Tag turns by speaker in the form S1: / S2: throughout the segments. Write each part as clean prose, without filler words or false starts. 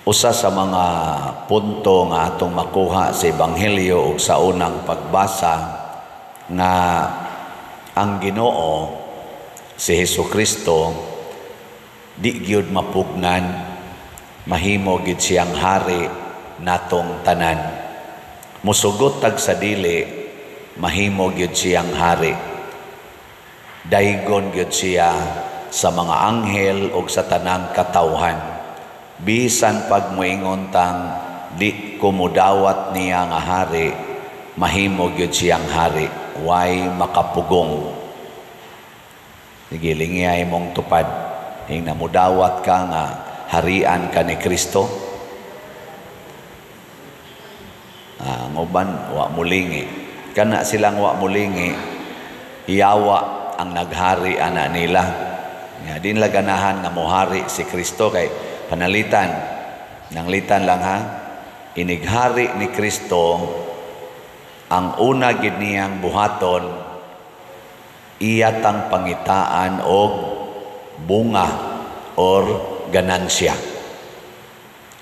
S1: Usa sa mga punto nga atong makuha sa Ebanghelyo o sa unang pagbasa nga ang Ginoo si Hesukristo di gyud mapugnan, mahimo gyud siyang hari natong tanan. Musugot tag sa dili, mahimo gyud siyang hari. Daygon gyud siya sa mga anghel o sa tanang katawhan. Bisan pag moingon tang di kumudawat niya nga hari, mahimo gyud siyang hari, way makapugong. Sige, lingiyay mong tupad. Hing namudawat ka nga harian ka ni Kristo. Nguban, wa mulingi. Kana silang wa mulingi, iyawa ang naghari ana nila. Nga din la ganahan nga mohari si Kristo kay panalitan, nanglitan lang ha, inighari ni Kristo, ang una gid niyang buhaton, iyatang pangitaan og bunga or ganansya.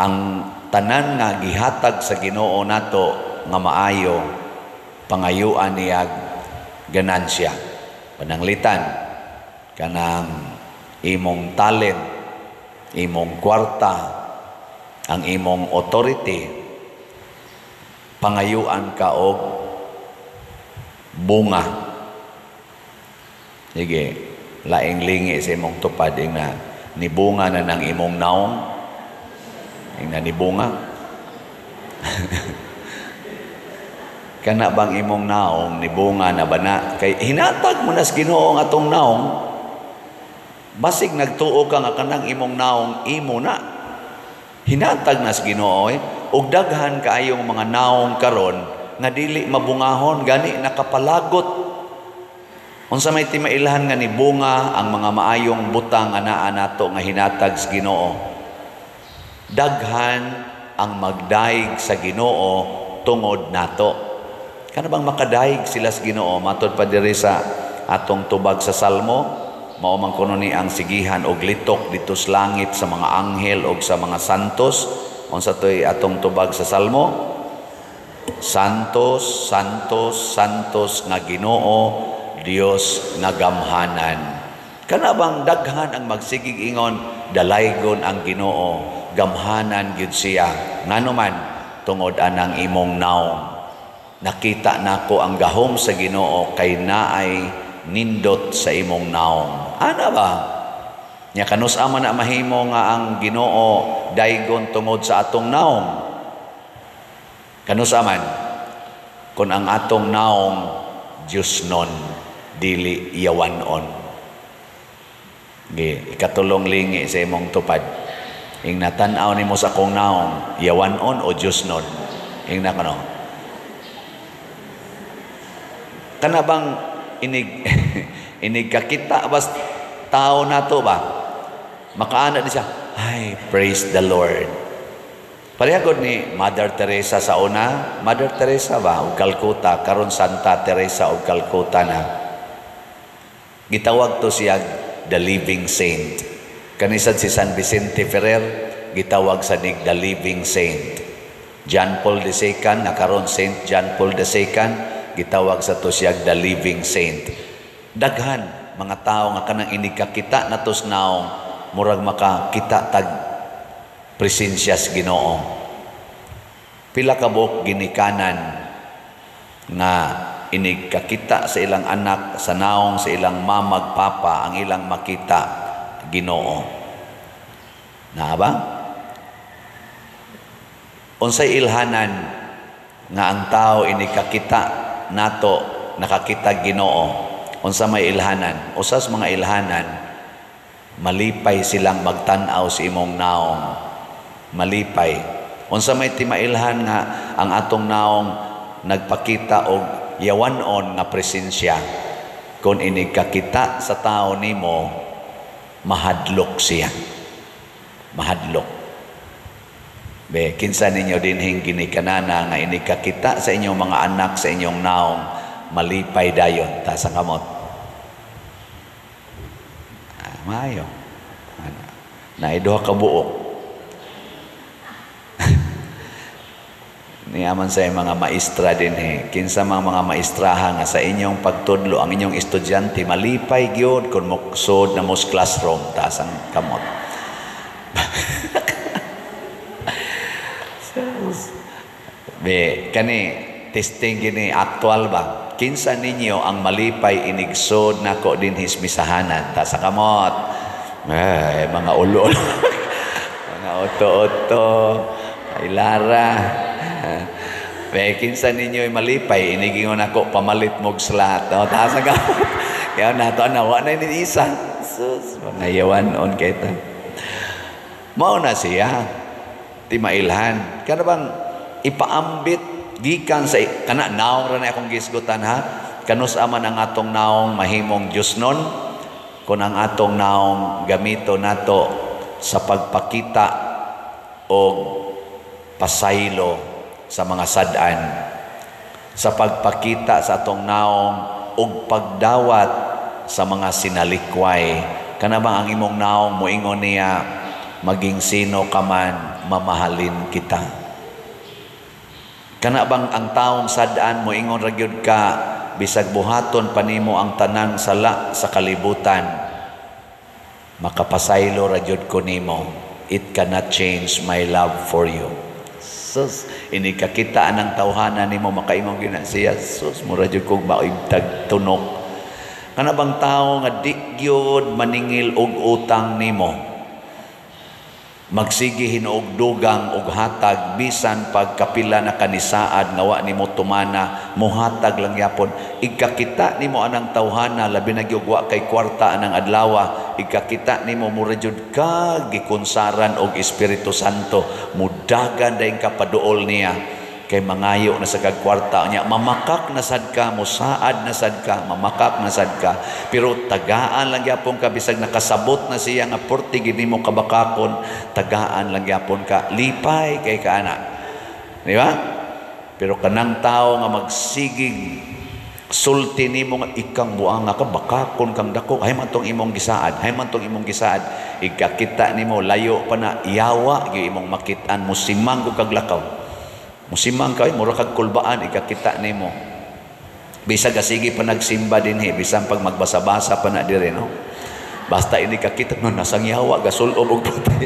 S1: Ang tanan nga gihatag sa Ginoo nato nga maayo, pangayuan niya ganansya. Pananglitan, kanang imong talent, imong kwarta, ang imong authority, pangayuan ka og bunga. Sige, laing lingi sa imong tupad na nibunga na ng imong naong, na nibunga. Kana bang imong naong nibunga na bana kay hinatag mo na sa Ginoo nga atong naong. Basig nagtuo ka nga kanang imong naong imo na. Hinatag na sa Ginoo ug daghan kaayong mga naong karon nga dili mabungahon gani nakapalagot. Unsa may timailhan nga ni bunga ang mga maayong butang nga naa nato nga hinatag sa Ginoo. Daghan ang magdaig sa Ginoo tungod nato. Kana bang makadaig sila sa Ginoo matud pa diri sa atong tubag sa Salmo? Mao man kuno ni ang sigihan og litok dito sa langit sa mga anghel og sa mga santos. Unsa toy atong tubag sa Salmo? Santos, santos, santos nga Ginoo, Dios nga gamhanan. Kana bang daghan ang magsigig ingon, dalaygon ang Ginoo, gamhanan gyud siya. Ngano man tungod anang imong naong. Nakita nako ang gahom sa Ginoo kay naay nindot sa imong naong. Ana ba? Nya kanus-a man na mahimo nga ang Ginoo daygon tungod sa atong naong. Kanus-a man kun ang atong naong Dios non dili yawanon. Gi ikatulong lingi sa imong tupad. Ing natan-aw nimo sa akong naong, yawanon o Dios non? Ing nakano? Kana bang inig kakita bas tao nato ba makaana di siya ay praise the Lord. Parehagod ni Mother Teresa sa una, Mother Teresa ba og Calcutta, karon Santa Teresa og Calcutta na. Gitawag to siya the living saint. Kanisad si San Vicente Ferrer gitawag sa nig the living saint. John Paul II na karon Saint John Paul II gitawag sa to siya the living saint. Daghan mga tao nga kanang inikakita natos naong murag makakita tag presensya sa Ginoo. Pila ka buok ginikanan nga inikakita sa ilang anak sa naong sa ilang mamag papa ang ilang makita Ginoo. Na ba? Unsay ilhanan nga ang tao inikakita nato nakakita Ginoo? Unsa may ilhanan? Usas mga ilhanan, malipay silang magtan-aw sa imong naong. Malipay. Unsa may timailhan nga ang atong naong nagpakita og yawanon nga presensya. Kung inigkakita sa tao nimo, mahadlok siya. Mahadlok. Be, kinsa ninyo dinhing ginikanana nga inigkakita sa inyong mga anak sa inyong naong, malipay dayon ta sa kamot. Maayo. Naiduha ka buok. Niyaman sa mga maestra din kinsa mga maestrahan nga sa inyong pagtudlo ang inyong estudyante malipay gyud kun moksod na mo sa classroom taas ang kamot. Be kani testing gini aktual ba? Kinsa ninyo ang malipay inigsod nako din hismisahanan taas ang kamot. Ay mga ulo. Mga oto-oto. Ay lara. Kinsa ninyo malipay inigingon ako pamalit mog slat no taas nga kaya nato nawa na ni isa sus mga yawanon kay ta mao na siya ti mailhan kana bang ipaambit gikan sa kana naong ra na akong gisgutan ha kanus aman ang atong naong mahimong Diosnon kun ang atong naong gamito nato sa pagpakita o pasaylo sa mga sad-an sa pagpakita sa atong naong ug pagdawat sa mga sinalikway kana ba ang imong naong moingon niya maging sino ka man mamahalin kita kana bang ang taong sad-an moingon ra gyud ka bisag buhaton panimo ang tanan sala sa kalibutan makapasaylo ra gyud ko nimo it cannot change my love for you. Sus, ini kakitaan ng tawhanan nimo makaimong gina siya. Sus, mura jud kog maibtag tunok. Kana bang tao nga di gyud maningil og utang nimo. Magsige hinuog dugang og hatag bisan pagkapila na kanisaad nga wa nimo tumana mohatag lang yapon igkakita nimo anang tawhana labi na gyud wa kay kwarta anang adlaw igkakita nimo mura jud ka gikunsaran og Espiritu Santo mudagan dayon ka paduol niya kay mangayo na sa kagkwarta niya mamakak na sad ka mosaad na sad ka mamakak na sad ka pero tagaan lang gyapon ka bisag nakasabot na siya nga porti gid nimo kabakakon tagaan lang gyapon ka lipay kay kaana di ba pero kanang tao nga magsigig sulti nimo nga ikang buang nga ka bakakon kang dako hay man tong imong gisaad hay man tong imong gisaad igkakita nimo layo pa na iyawa gyud imong makit-an musimang ug kaglakaw musimang kay mura kag kulbaan ikakita nimo bisag sige pa nagsimba dinhi bisan pag magbasa-basa pa na dire no basta ini kakita no nasang yawa gasulob og puti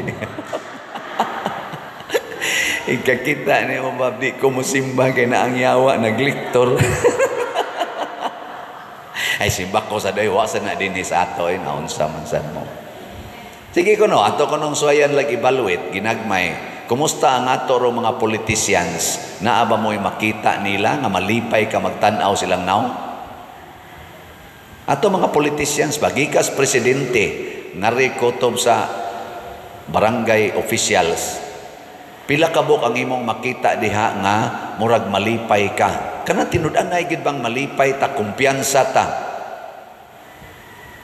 S1: ikakita nimo babdi ko musimba kay na ang yawa nagliktor ay simba ko sa dayo sa na dinhi sa ato ay naunsa man sad mo sige kuno ato kunong suayan lag evaluate ginagmay kumusta ang ato ro mga politicians naa ba mo'y makita nila nga malipay ka magtan-aw silang naong ato mga politicians bagikas presidente narikotob sa barangay officials pila ka buk ang imong makita diha nga murag malipay ka kana tinud-an na gid bang malipay ta kumpiyansa ta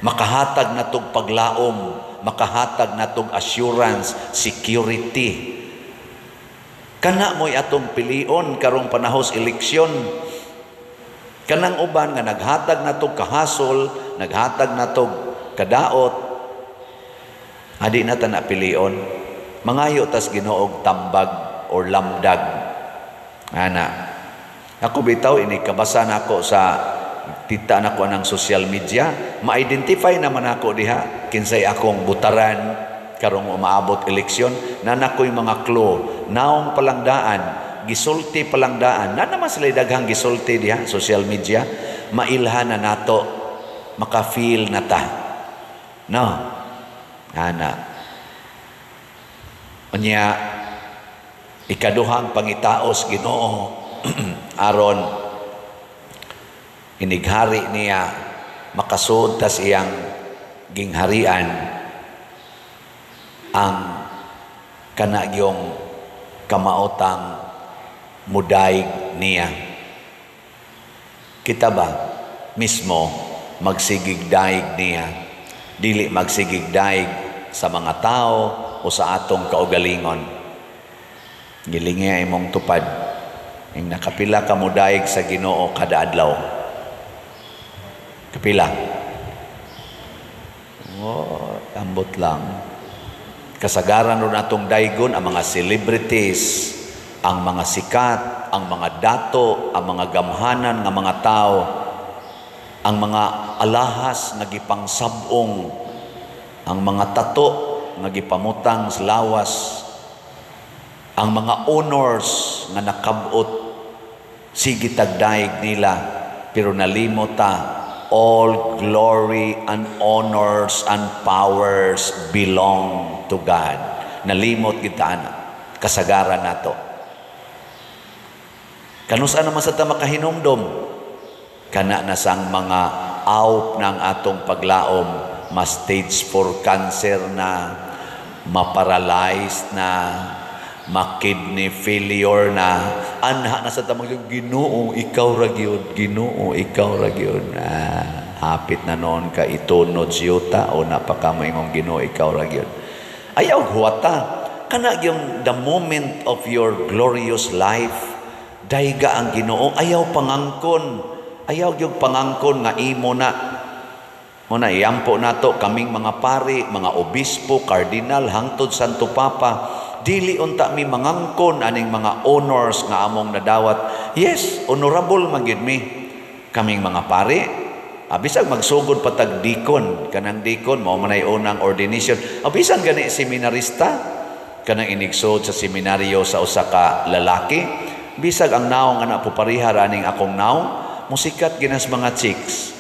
S1: makahatag na tog paglaom makahatag na tog assurance security kana mo'y atong pilion karong panahos eleksyon kanang uban nga naghatag na tog kahasol naghatag na tog kadaot adi na ta na pilion mangayo tas Ginoo tambag or lamdag ana ako bitaw ini kabasa nako sa tita nako ng social media ma-identify naman ako diha kinsay akong butaran karong umaabot eleksyon na nakoy mga clue naong palangdaan gisulti palangdaan na naman sila daghang gisulti diha social media mailhan na nato maka-feel na ta no ana unya ikaduhang pangitaos Ginoo aron inighari niya makasud ta siyang gingharian ang kanagyong kamaotang mudaig niya kita ba mismo magsigigdaig niya dili magsigigdaig sa mga tao o sa atong kaugalingon gilingi imong tupad ing nakapila ka mudaig sa Ginoo kada adlaw kapila ambot lang kasagaran ron atong daygon ang mga celebrities ang mga sikat, ang mga dato, ang mga gamhanan nga mga tao, ang mga alahas nga gipangsabong, ang mga tato nga gipamutang sa lawas, ang mga honors nga nakabot, sige tagdaig nila, pero nalimot ta, all glory and honors and powers belong to God. Nalimot kita na, kasagaran nato. Kanusa naman sa ta makahinumdom? Kana na sang mga awp ng atong paglaom, ma-stage 4 cancer na, ma-paralyzed na, ma-kidney failure na, anha na sa tamang Ginoo, ikaw ra gyud, Ginoo, ikaw ra gyud. Hapit na noon ka itunod siyuta o napakamaingong Ginoo, ikaw ra gyud. Ayaw huwata, kana yung the moment of your glorious life, dayga ang Ginoo, ayaw pangangkon, ayaw yung pangangkon nga imo na, muna iyampo nato kaming mga pari, mga obispo, kardinal, hangtod Santo Papa, dili unta mi mangangkon aning mga honors nga among nadawat. Yes, honorable magid mi kaming mga pari. Bisag magsugod patag dikon, kanang dikon mao manay unang ordination. Bisan gani seminarista, kanang inigsod sa seminaryo sa usa ka lalaki, bisag ang naong ana pupariha raning akong naong, musikat ginas mga chicks.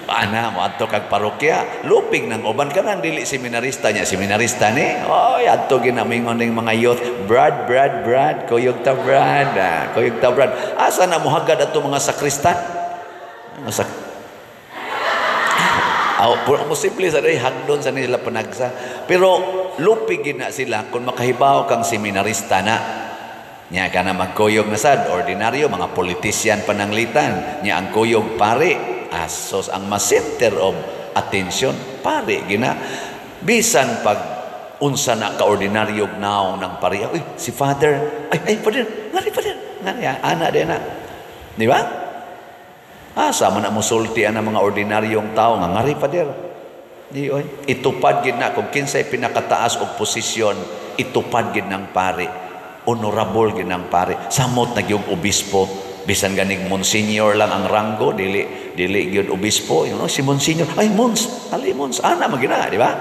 S1: Ana mo adto kag parokya, lupig ng uban ka nang dili seminarista niya, seminarista ni. Oy, adto ginamingon ning mga youth, Brad, kuyog ta Brad, kuyog ta Brad. Asa na mo hagad adto mga sakristan? Puro mo simple sa rin, hagdon sa nila panagsa. Pero lupig gina sila kung makahibaw kang seminarista na. Nya ka na magkuyog na sad, ordinaryo, mga politician pananglitan. Nya ang kuyog pare, asos ang ma-center of attention, pare gina. Bisan pag unsa na ka-ordinaryog naong ng pare, uy, si Father, ay, Father, ngari, ana din na. Di ba? Sama na musulti ang mga ordinaryong tao, nga ngari, Father. Di, oy. Itupad gid na, kung kinsay pinakataas og posisyon, itupad gid ng pare. Honorable gid ng pare. Samot na yung obispo, bisan ganig monsignor lang ang ranggo, dili gyud obispo, si monsignor, ay mons, ana magina, di ba?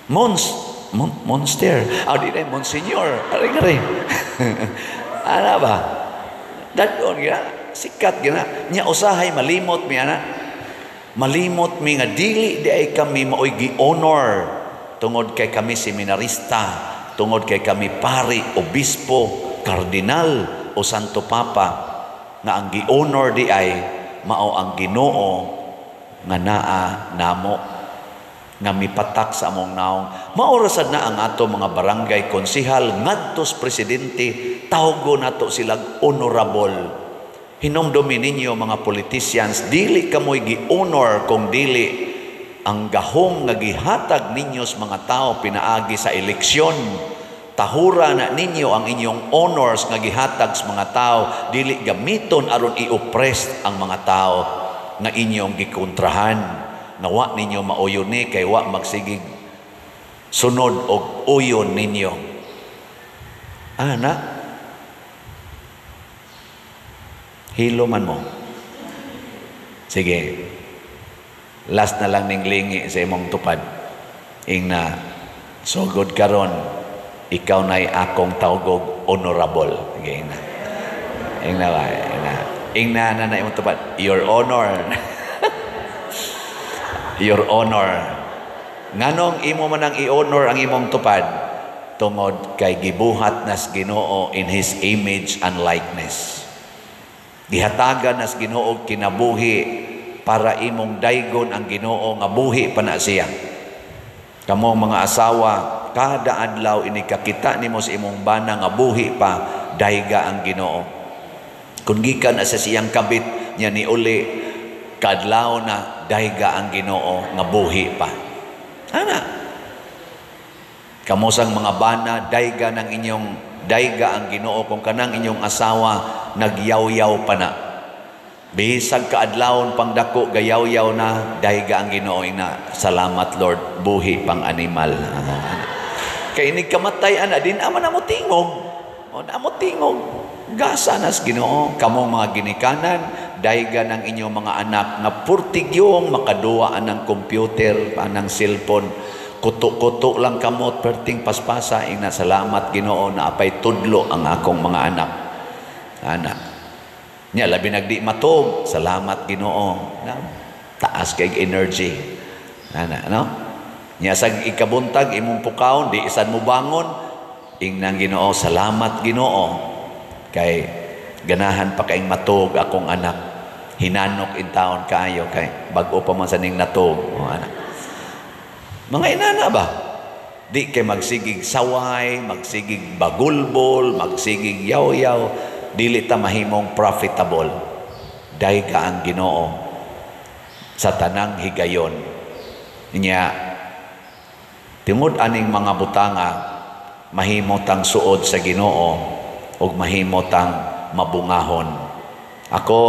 S1: Monster, di na monsignor, ari ana ba? Dadon gina, sikat gina, nya usahay malimot mi ana, malimot mi nga dili di ay kami maoy gi-honor tungod kay kami seminarista, tungod kay kami pari, obispo, kardinal o Santo Papa, nga ang gi-honor di ay mao ang Ginoo nga naa namo, nga mipatak sa among naong. Maorasad na ang ato mga barangay konsihal ngadtos presidente, tawgo nato silang honorable. Hinumdumi ninyo mga politicians, dili kamoy gi-honor kung dili ang gahom nga gihatag ninyo sa mga tao pinaagi sa eleksyon. Tahura na ninyo ang inyong honors nga gihatag sa mga tao, dili gamiton aron i-oppress ang mga tao nga inyong gikontrahan, nga wa ninyo mauyon ni kay wa magsigig sunod og uyon ninyo. Ana, hilo man mo. Sige, last na lang ning lingi sa imong tupad. Ingna, sugod karon, ikaw na'y akong tawgog honorable. Ingna na imong tupad. Your honor. Your honor. Nganong imo man ang i-honor ang imong tupad? Tungod kay gibuhat nas Ginoo in His image and likeness. Gihatagan nas Ginoo kinabuhi para imong daygon ang Ginoo nga buhi pa na siya. Kamong mga asawa, kada adlaw inikakita nimo sa imong bana nga buhi pa, dayga ang Ginoo. Kung gikan na sa siyang kabit niya ni uli, kadlaw na dayga ang Ginoo nga buhi pa. Ana, kamusang mga bana, dayga ng inyong dayga ang Ginoo. Kung kanang inyong asawa nagyaw-yaw pa na, bisag kaadlawon pang dako gayaw-yaw na, dayga ang Ginoo na, salamat Lord, buhi pang animal. Kay inig kamatay ana din ama na mo tingog. O namo tingog, gasa nas Ginoo, kamong mga ginikanan, dayga ng inyong mga anak nga purtigyong makaduwa anang computer, anang cellphone, kuto-kuto lang kamot, perting paspasa, ing salamat Ginoo na apay tudlo ang akong mga anak. Ana. Nya labi nagdi matog, salamat Ginoo. Na, taas kay energy. Ana, no? Nya sa ikabuntag imong pukaon, di isan mo bangon, ing nang Ginoo, salamat Ginoo. Kay ganahan pa kaing matog akong anak. Hinanok in taon kaayo kay bag-o pa man sa ning natog. O, anak. Mga inana ba? Di kay magsigig saway, magsigig bagulbol, magsigig yaw-yaw, dili ta mahimong profitable. Dayga ang Ginoo sa tanang higayon. Nya tungod aning mga butanga, mahimotang suod sa Ginoo ug mahimotang mabungahon. Ako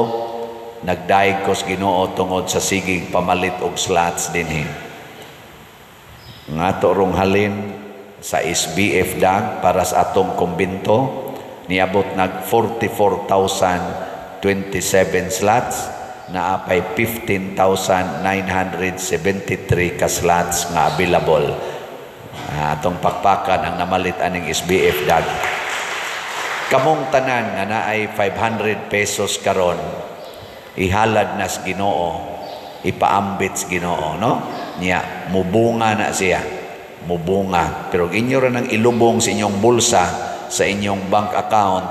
S1: nagdaig ko sa Ginoo tungod sa sigig pamalit og slots dinhi. Nga rong halin sa SBF dag para sa atong kumbento, niabot nag 44,027 slots, na apay 15,973 ka slots nga available. Atong pakpakan ang namalit aning SBF dag. Kamong tanan nga naay 500 pesos karon, ihalad nas Ginoo, ipaambit sa Ginoo, no? Nya mubunga na siya, mubunga. Pero inyo ra nang ilubong sa inyong bulsa, sa inyong bank account,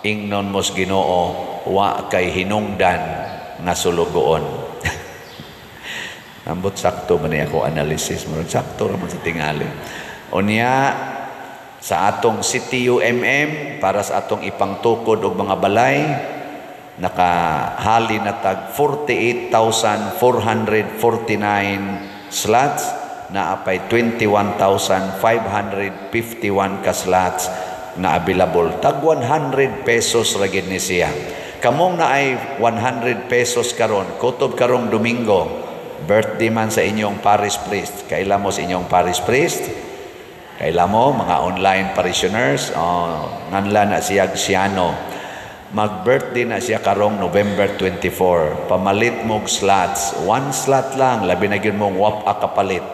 S1: ingnon mos Ginoo, wa kay hinungdan nga sulugoon. Ambot sakto man ako analysis mo, sakto ra man sa tingali. Unya sa atong CTUMM para sa atong ipangtukod og mga balay, nakahali na tag 48,449 slots, na apay 21,551 ka slots na available. Tag 100 pesos ra gid ni siya. Kamong na ay 100 pesos karon, kutob karong Domingo, birthday man sa inyong parish priest. Kaila mo sa inyong parish priest? Kaila mo mga online parishioners? Nanla na siya Siano. Mag-birthday na siya karong November 24. Pamalit mong slots. 1 slot lang. Labi na yun mong wap kapalit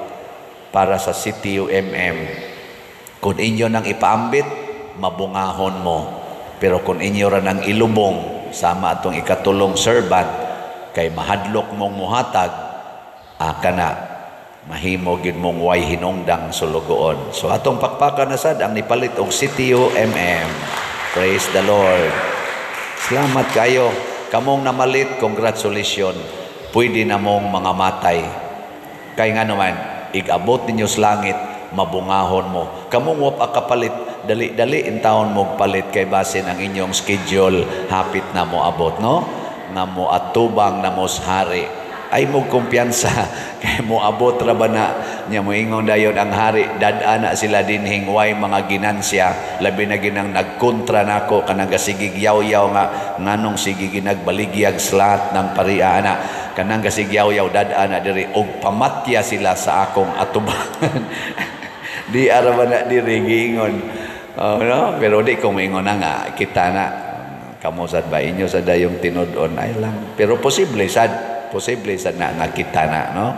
S1: para sa CTUMM. Kung inyo nang ipaambit, mabungahon mo. Pero kung inyo ra nang ilubong, sama atong ikatulong servant, kay mahadlok mong muhatag, aka na, mahimo gid mong way hinungdang sulugoon. So atong pakpakan na sad ang nipalit og CTUMM. Praise the Lord. Salamat kayo. Kamong namalit, congratulations. Pwede na mong mga matay. Kaya nga naman, igabot ninyo sa langit, mabungahon mo. Kamong wap akapalit, dali-dali in taon mong palit kay basin ang inyong schedule, hapit na mo abot, no? Na mo atubang na mo sa hari. Ay mo kumpiyansa kay mo abot ra ba na nya moingon dayon ang hari, dad-ana sila dinhing way mga ginansya, labi na ginang nagkontra nako kanang gasigig yaw-yaw nga nganong sige ginagbaligiyag slat ng paria ana, kanang gasig yaw-yaw dad-ana diri og pamatya sila sa akong atubangan. Di ara ba na diri giingon, no? Pero di ko moingon na nga kita na kamo sad ba inyo sa dayong tinud-on ay lang, pero posible sad na nakita na, no?